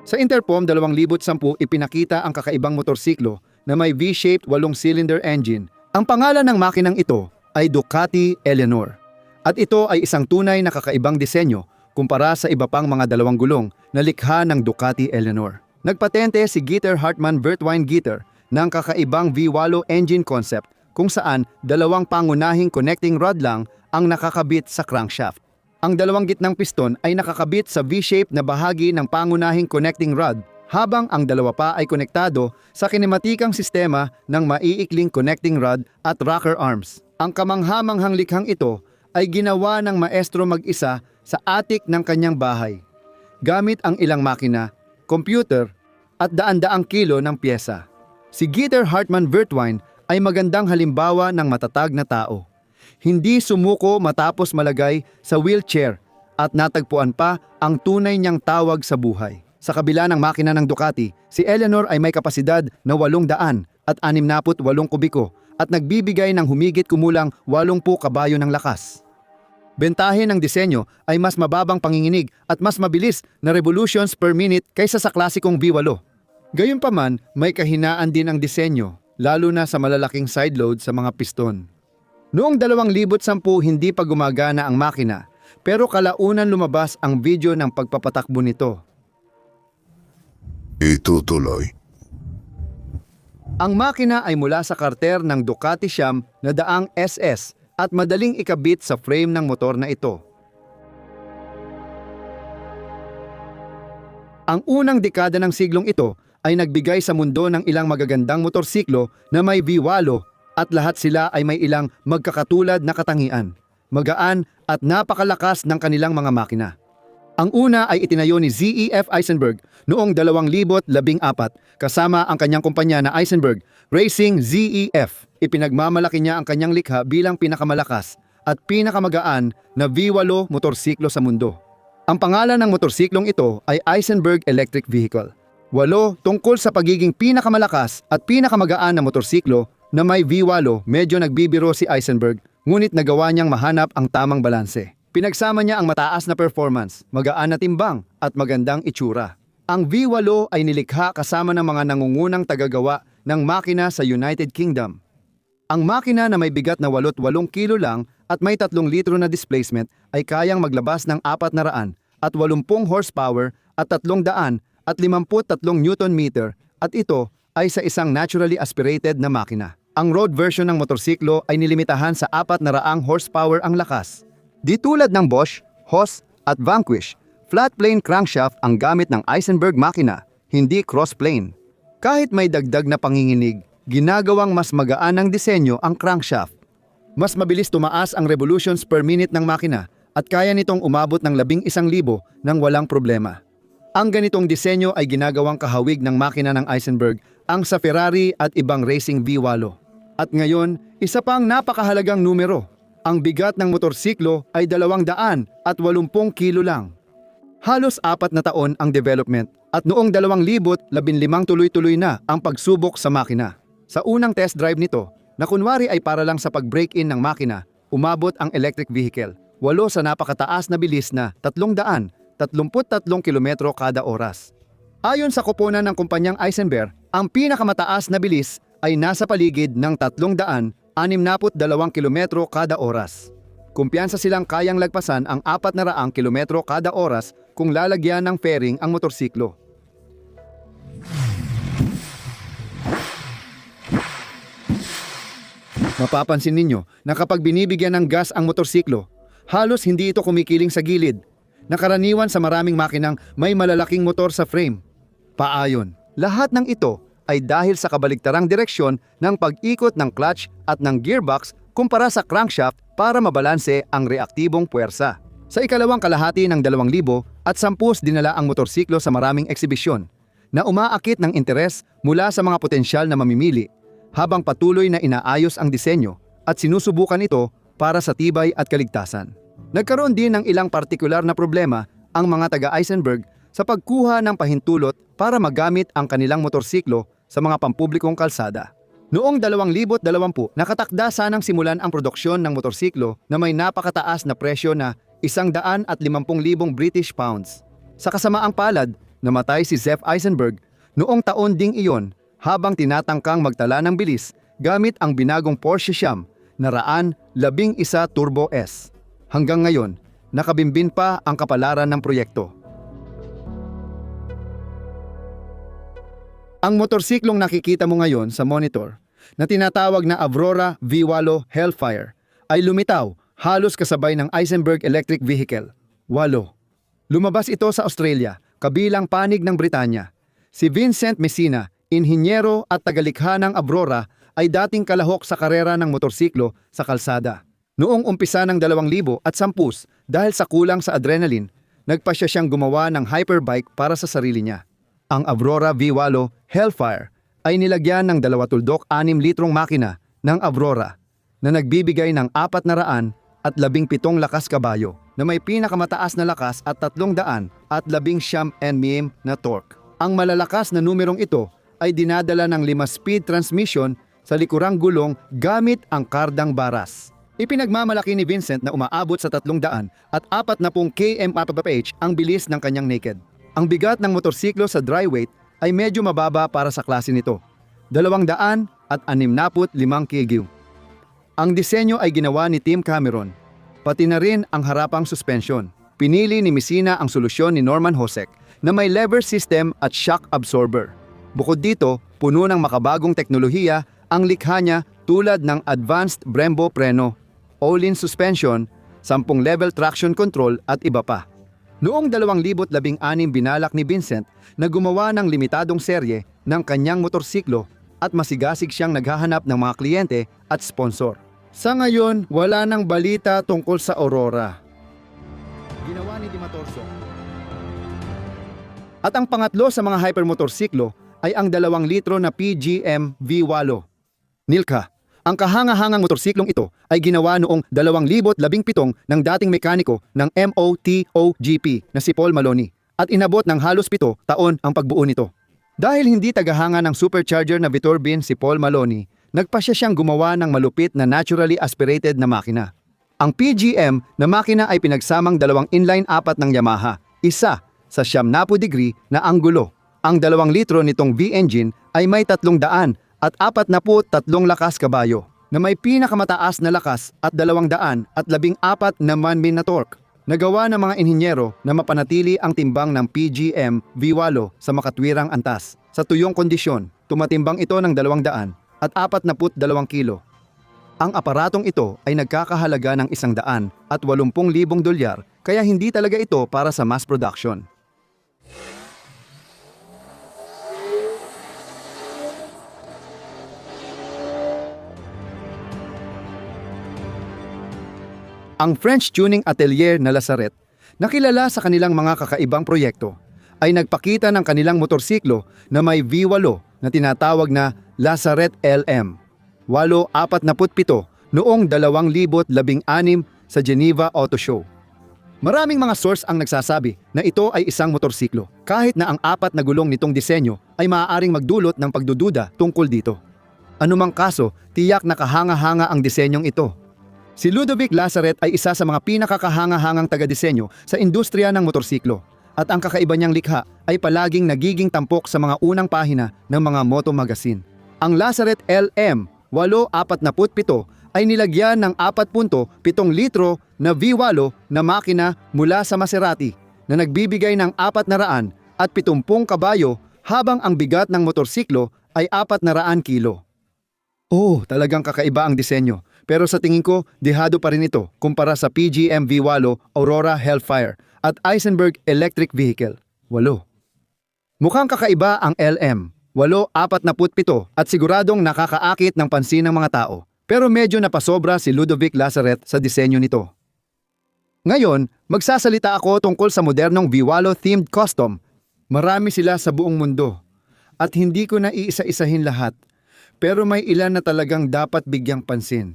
Sa Interpom 2010 ipinakita ang kakaibang motorsiklo na may V-shaped 8-cylinder engine. Ang pangalan ng makinang ito ay Ducati Eleanor. At ito ay isang tunay na kakaibang disenyo kumpara sa iba pang mga dalawang gulong na likha ng Ducati Eleanor. Nagpatente si Geter Hartmann Wertwein Geter ng kakaibang V8 engine concept kung saan dalawang pangunahing connecting rod lang ang nakakabit sa crankshaft. Ang dalawang gitnang piston ay nakakabit sa V-shape na bahagi ng pangunahing connecting rod habang ang dalawa pa ay konektado sa kinematikang sistema ng maiikling connecting rod at rocker arms. Ang kamangha-manghang likhang ito ay ginawa ng maestro mag-isa sa attic ng kanyang bahay, gamit ang ilang makina, computer, at daan-daang kilo ng pyesa. Si Geter Hartmann Wertwein ay magandang halimbawa ng matatag na tao. Hindi sumuko matapos malagay sa wheelchair at natagpuan pa ang tunay niyang tawag sa buhay. Sa kabila ng makina ng Ducati, si Eleanor ay may kapasidad na 800 at 68 kubiko at nagbibigay ng humigit kumulang 80 kabayo ng lakas. Bentahe ng disenyo ay mas mababang panginginig at mas mabilis na revolutions per minute kaysa sa klasikong V8. Gayunpaman, may kahinaan din ang disenyo, lalo na sa malalaking side load sa mga piston. Noong 2010 hindi pa gumagana ang makina, pero kalaunan lumabas ang video ng pagpapatakbo nito. Itutuloy. Ang makina ay mula sa karter ng Ducati Siam na daang SS at madaling ikabit sa frame ng motor na ito. Ang unang dekada ng siglong ito ay nagbigay sa mundo ng ilang magagandang motorsiklo na may V8 at lahat sila ay may ilang magkakatulad na katangian, magaan at napakalakas ng kanilang mga makina. Ang una ay itinayo ni ZEF Eisenberg noong 2014 kasama ang kanyang kumpanya na Eisenberg Racing ZEF. Ipinagmamalaki niya ang kanyang likha bilang pinakamalakas at pinakamagaan na V8 motorsiklo sa mundo. Ang pangalan ng motorsiklong ito ay Eisenberg Electric Vehicle. 8 tungkol sa pagiging pinakamalakas at pinakamagaan na motorsiklo na may V8, medyo nagbibiro si Eisenberg ngunit nagawa niyang mahanap ang tamang balanse. Pinagsama niya ang mataas na performance, magaan na timbang at magandang itsura. Ang V8 ay nilikha kasama ng mga nangungunang tagagawa ng makina sa United Kingdom. Ang makina na may bigat na 88 kilo lang at may 3 litro na displacement ay kayang maglabas ng 400 at 80 horsepower at 300 at 53 Newton meter at ito ay sa isang naturally aspirated na makina. Ang road version ng motorsiklo ay nilimitahan sa 400 horsepower ang lakas. Di tulad ng Bosch, Haas at Vanquish, flat plane crankshaft ang gamit ng Eisenberg makina, hindi cross plane. Kahit may dagdag na panginginig, ginagawang mas magaan ng disenyo ang crankshaft. Mas mabilis tumaas ang revolutions per minute ng makina at kaya nitong umabot ng 11,000 nang walang problema. Ang ganitong disenyo ay ginagawang kahawig ng makina ng Eisenberg ang sa Ferrari at ibang racing V8. At ngayon, isa pang napakahalagang numero. Ang bigat ng motorsiklo ay 280 kilo lang. Halos 4 na taon ang development at noong 2015 tuloy-tuloy na ang pagsubok sa makina. Sa unang test drive nito, na kunwari ay para lang sa pag-break-in ng makina, umabot ang electric vehicle, 8 sa napakataas na bilis na 333 kilometro kada oras. Ayon sa koponan ng kumpanyang Eisenberg, ang pinakamataas na bilis ay nasa paligid ng 362 kilometro kada oras. Kumpiyansa silang kayang lagpasan ang 400 kilometro kada oras kung lalagyan ng fairing ang motorsiklo. Mapapansin ninyo na kapag binibigyan ng gas ang motorsiklo, halos hindi ito kumikiling sa gilid, na karaniwan sa maraming makinang may malalaking motor sa frame. Paayon, lahat ng ito ay dahil sa kabaligtarang direksyon ng pag-ikot ng clutch at ng gearbox kumpara sa crankshaft para mabalanse ang reaktibong puwersa. Sa ikalawang kalahati ng 2010 dinala ang motorsiklo sa maraming eksibisyon na umaakit ng interes mula sa mga potensyal na mamimili habang patuloy na inaayos ang disenyo at sinusubukan ito para sa tibay at kaligtasan. Nagkaroon din ng ilang partikular na problema ang mga taga-Eisenberg sa pagkuha ng pahintulot para magamit ang kanilang motorsiklo sa mga pampublikong kalsada. Noong 2020, nakatakda sanang simulan ang produksyon ng motorsiklo na may napakataas na presyo na 150,000 British pounds. Sa kasamaang palad, namatay si Zeph Eisenberg noong taon ding iyon habang tinatangkang magtala ng bilis gamit ang binagong Porsche Sham na 111 Turbo S. Hanggang ngayon, nakabimbin pa ang kapalaran ng proyekto. Ang motorsiklong nakikita mo ngayon sa monitor na tinatawag na Aurora V8 Hellfire ay lumitaw halos kasabay ng Eisenberg Electric Vehicle 8. Lumabas ito sa Australia kabilang panig ng Britanya. Si Vincent Messina, inhinyero at tagalikha ng Aurora, ay dating kalahok sa karera ng motorsiklo sa kalsada. Noong umpisa ng 2010 dahil sa kulang sa adrenaline, nagpasya siyang gumawa ng hyperbike para sa sarili niya. Ang Aurora V8 Hellfire ay nilagyan ng 2.6 litrong makina ng Aurora na nagbibigay ng 417 lakas kabayo na may pinakamataas na lakas at 319 Nm na torque. Ang malalakas na numerong ito ay dinadala ng 5-speed transmission sa likurang gulong gamit ang kardang baras. Ipinagmamalaki ni Vincent na umaabot sa 340 km/h ang bilis ng kanyang naked. Ang bigat ng motorsiklo sa dry weight ay medyo mababa para sa klase nito, 265 kg. Ang disenyo ay ginawa ni Tim Cameron, pati na rin ang harapang suspension. Pinili ni Messina ang solusyon ni Norman Hosek na may lever system at shock absorber. Bukod dito, puno ng makabagong teknolohiya ang likha niya tulad ng advanced Brembo preno, all-in suspension, 10-level traction control at iba pa. Noong 2016 binalak ni Vincent na gumawa ng limitadong serye ng kanyang motorsiklo at masigasig siyang naghahanap ng mga kliyente at sponsor. Sa ngayon, wala nang balita tungkol sa Aurora. Ginawa ni Di Matorso. At ang pangatlo sa mga hypermotorsiklo ay ang 2 litro na PGM V8. Nilka, ang kahangahangang motorsiklong ito ay ginawa noong 2017 ng dating mekaniko ng MotoGP na si Paul Maloney at inabot ng halos 7 taon ang pagbuo nito. Dahil hindi tagahanga ng supercharger na Viturbine si Paul Maloney, nagpasya siyang gumawa ng malupit na naturally aspirated na makina. Ang PGM na makina ay pinagsamang 2 inline-4 ng Yamaha, isa sa 90 degree na anggulo. Ang 2 litro nitong V-engine ay may 300 at 43 lakas kabayo na may pinakamataas na lakas at 214 Nm na torque. Nagawa ng mga inhinyero na mapanatili ang timbang ng PGM V8 sa makatwirang antas. Sa tuyong kondisyon, tumatimbang ito ng 242 kilo. Ang aparatong ito ay nagkakahalaga ng $180,000 kaya hindi talaga ito para sa mass production. Ang French tuning atelier na Lazaret, na kilala sa kanilang mga kakaibang proyekto, ay nagpakita ng kanilang motorsiklo na may V8 na tinatawag na Lazaret LM 847 noong 2016 sa Geneva Auto Show. Maraming mga source ang nagsasabi na ito ay isang motorsiklo, kahit na ang 4 na gulong nitong disenyo ay maaaring magdulot ng pagdududa tungkol dito. Anumang kaso, tiyak na kahanga-hanga ang disenyong ito. Si Ludovic Lazaret ay isa sa mga pinakakahanga-hangang taga-disenyo sa industriya ng motorsiklo at ang kakaiba niyang likha ay palaging nagiging tampok sa mga unang pahina ng mga moto magazine. Ang Lazaret LM 847 ay nilagyan ng 4.7 litro na V8 na makina mula sa Maserati na nagbibigay ng 470 kabayo habang ang bigat ng motorsiklo ay 400 kilo. Oh, talagang kakaiba ang disenyo. Pero sa tingin ko, dehado pa rin ito kumpara sa PGM V8 Aurora Hellfire at Eisenberg Electric Vehicle 8. Mukhang kakaiba ang LM847 at siguradong nakakaakit ng pansin ng mga tao. Pero medyo napasobra si Ludovic Lazaret sa disenyo nito. Ngayon, magsasalita ako tungkol sa modernong V8 themed custom. Marami sila sa buong mundo. At hindi ko na iisa-isahin lahat. Pero may ilan na talagang dapat bigyang pansin.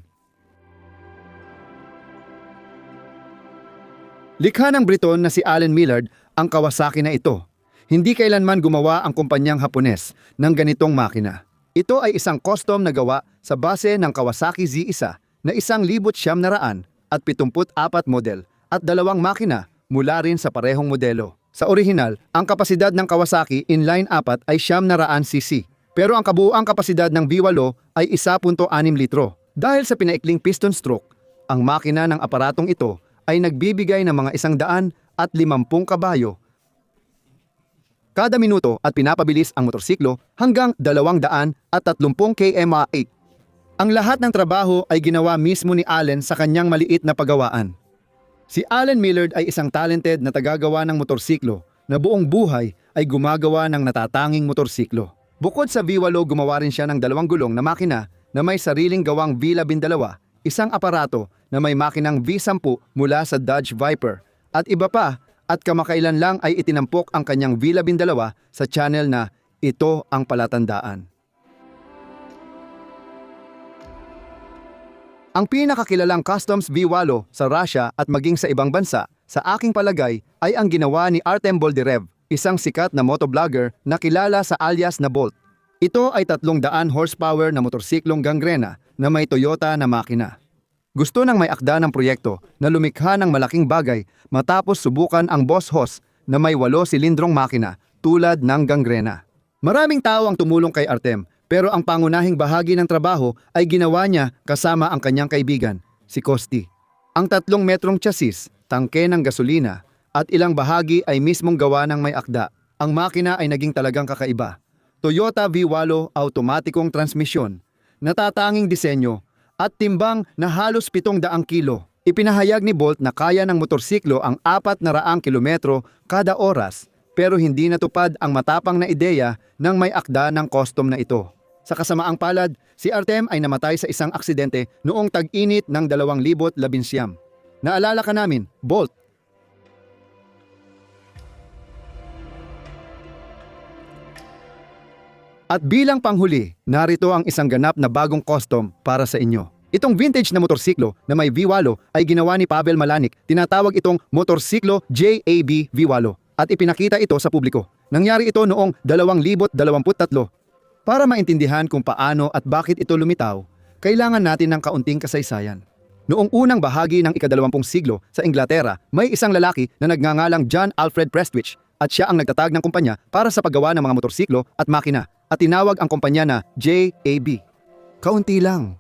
Likha ng Briton na si Alan Millard ang Kawasaki na ito. Hindi kailanman gumawa ang kumpanyang Hapones ng ganitong makina. Ito ay isang custom na gawa sa base ng Kawasaki Z1 na 1,974 model at 2 makina mula rin sa parehong modelo. Sa orihinal, ang kapasidad ng Kawasaki inline-4 ay 900cc. Pero ang kabuuang kapasidad ng V8 ay 1.6 litro. Dahil sa pinaikling piston stroke, ang makina ng aparatong ito ay nagbibigay ng mga 150 kabayo kada minuto at pinapabilis ang motorsiklo hanggang 230 km/h. Ang lahat ng trabaho ay ginawa mismo ni Allen sa kanyang maliit na paggawaan. Si Alan Millard ay isang talented na tagagawa ng motorsiklo na buong buhay ay gumagawa ng natatanging motorsiklo. Bukod sa V8, gumawa rin siya ng 2 gulong na makina na may sariling gawang V12, isang aparato na may makinang V10 mula sa Dodge Viper, at iba pa, at kamakailan lang ay itinampok ang kanyang V12 sa channel na Ito ang Palatandaan. Ang pinakakilalang customs V8 sa Russia at maging sa ibang bansa, sa aking palagay, ay ang ginawa ni Artem Boldyrev, isang sikat na motovlogger na kilala sa alias na Bolt. Ito ay 300 horsepower na motorsiklong gangrena na may Toyota na makina. Gusto ng may akda ng proyekto na lumikha ng malaking bagay matapos subukan ang Boss Hoss na may 8 silindrong makina tulad ng gangrena. Maraming tao ang tumulong kay Artem, pero ang pangunahing bahagi ng trabaho ay ginawa niya kasama ang kanyang kaibigan, si Kosti. Ang 3 metrong chassis, tangke ng gasolina, at ilang bahagi ay mismong gawa ng may akda. Ang makina ay naging talagang kakaiba. Toyota V8 automatikong transmisyon, natatanging disenyo, at timbang na halos 700 kilo. Ipinahayag ni Bolt na kaya ng motorsiklo ang 400 kilometro kada oras, pero hindi natupad ang matapang na ideya ng may akda ng custom na ito. Sa kasamaang palad, si Artem ay namatay sa isang aksidente noong tag-init ng 2011. Naalala ka namin, Bolt. At bilang panghuli, narito ang isang ganap na bagong custom para sa inyo. Itong vintage na motorsiklo na may V8 ay ginawa ni Pavel Malanik. Tinatawag itong motorsiklo JAB V8 at ipinakita ito sa publiko. Nangyari ito noong 2023. Para maintindihan kung paano at bakit ito lumitaw, kailangan natin ng kaunting kasaysayan. Noong unang bahagi ng ika-20 siglo sa Inglaterra, may isang lalaki na nagngangalang John Alfred Prestwich at siya ang nagtatag ng kumpanya para sa paggawa ng mga motorsiklo at makina at tinawag ang kumpanya na JAB. Kaunti lang.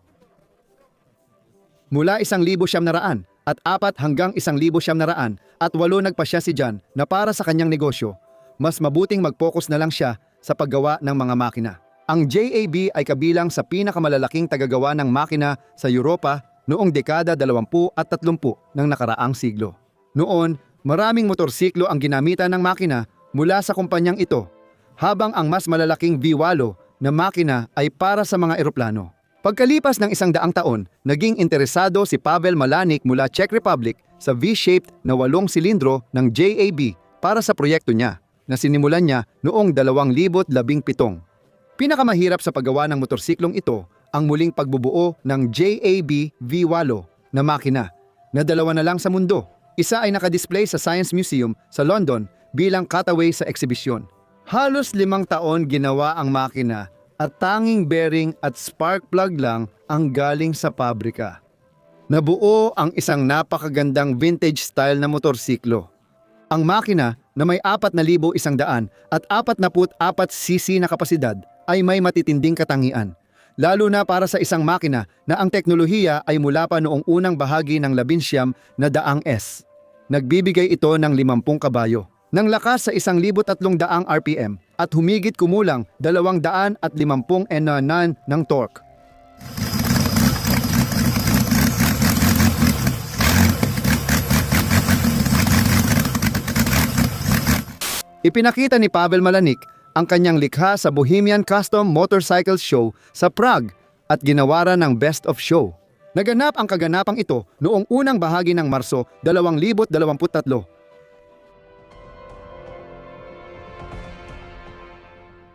Mula 1,900 at 4 hanggang 1,900 at 8 nagpasya si John na para sa kanyang negosyo, mas mabuting mag-focus na lang siya sa paggawa ng mga makina. Ang JAB ay kabilang sa pinakamalalaking tagagawa ng makina sa Europa noong dekada 20 at 30 ng nakaraang siglo. Noon, maraming motorsiklo ang ginamitan ng makina mula sa kumpanyang ito, habang ang mas malalaking V8 na makina ay para sa mga eroplano. Pagkalipas ng 100 taon, naging interesado si Pavel Malanik mula Czech Republic sa V-shaped na 8 silindro ng JAB para sa proyekto niya na sinimulan niya noong 2017. Pinakamahirap sa paggawa ng motorsiklong ito ang muling pagbubuo ng JAB V8 na makina na 2 na lang sa mundo. Isa ay nakadisplay sa Science Museum sa London bilang cutaway sa eksibisyon. Halos 5 taon ginawa ang makina at tanging bearing at spark plug lang ang galing sa pabrika. Nabuo ang isang napakagandang vintage style na motorsiklo. Ang makina na may 4,100 at 44cc na kapasidad ay may matitinding katangian, lalo na para sa isang makina na ang teknolohiya ay mula pa noong unang bahagi ng 19 na daang S. Nagbibigay ito ng 50 kabayo, ng lakas sa 1,300 RPM at humigit kumulang 250 Nm ng torque. Ipinakita ni Pavel Malanik ang kanyang likha sa Bohemian Custom Motorcycle Show sa Prague at ginawaran ng Best of Show. Naganap ang kaganapang ito noong unang bahagi ng Marso 2023.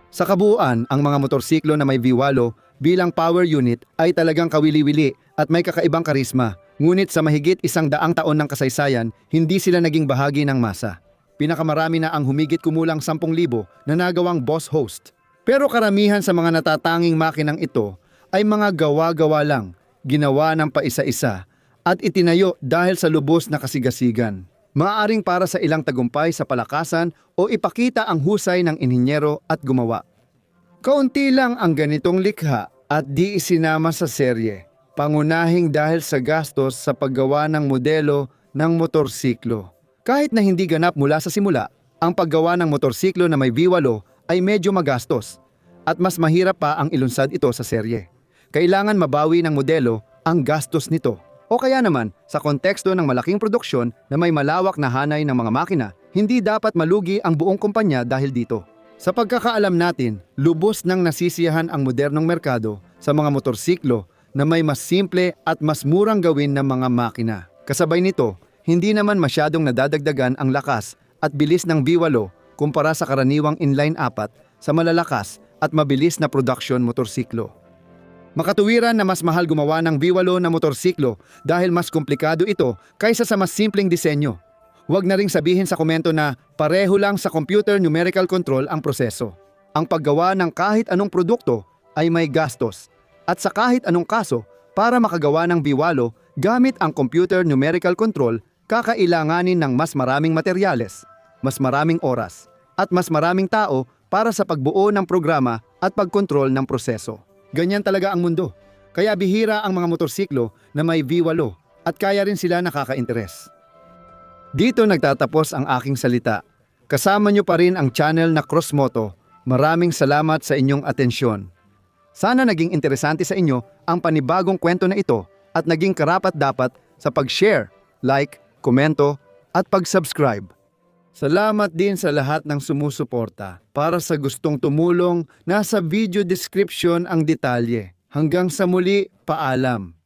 Sa kabuuan, ang mga motorsiklo na may V8 bilang power unit ay talagang kawili-wili at may kakaibang karisma. Ngunit sa mahigit 100 taon ng kasaysayan, hindi sila naging bahagi ng masa. Pinakamarami na ang humigit kumulang 10,000 na nagawang boss host. Pero karamihan sa mga natatanging makinang ito ay mga gawa-gawa lang, ginawa ng paisa-isa at itinayo dahil sa lubos na kasigasigan. Maaaring para sa ilang tagumpay sa palakasan o ipakita ang husay ng inhinyero at gumawa. Kaunti lang ang ganitong likha at di isinama sa serye, pangunahing dahil sa gastos sa paggawa ng modelo ng motorsiklo. Kahit na hindi ganap mula sa simula, ang paggawa ng motorsiklo na may V8 ay medyo magastos at mas mahirap pa ang ilunsad ito sa serye. Kailangan mabawi ng modelo ang gastos nito. O kaya naman, sa konteksto ng malaking produksyon na may malawak na hanay ng mga makina, hindi dapat malugi ang buong kumpanya dahil dito. Sa pagkakaalam natin, lubos nang nasisiyahan ang modernong merkado sa mga motorsiklo na may mas simple at mas murang gawin ng mga makina. Kasabay nito, hindi naman masyadong nadadagdagan ang lakas at bilis ng V8 kumpara sa karaniwang inline-4 sa malalakas at mabilis na production motorsiklo. Makatuwiran na mas mahal gumawa ng V8 na motorsiklo dahil mas komplikado ito kaysa sa mas simpleng disenyo. Huwag na ring sabihin sa komento na pareho lang sa computer numerical control ang proseso. Ang paggawa ng kahit anong produkto ay may gastos. At sa kahit anong kaso, para makagawa ng V8 gamit ang computer numerical control, kakailanganin ng mas maraming materyales, mas maraming oras, at mas maraming tao para sa pagbuo ng programa at pagkontrol ng proseso. Ganyan talaga ang mundo. Kaya bihira ang mga motorsiklo na may V8 at kaya rin sila nakaka-interes. Dito nagtatapos ang aking salita. Kasama nyo pa rin ang channel na Crossmoto. Maraming salamat sa inyong atensyon. Sana naging interesante sa inyo ang panibagong kwento na ito at naging karapat-dapat sa pag-share, like, komento at pag-subscribe. Salamat din sa lahat ng sumusuporta. Para sa gustong tumulong, nasa video description ang detalye. Hanggang sa muli, paalam.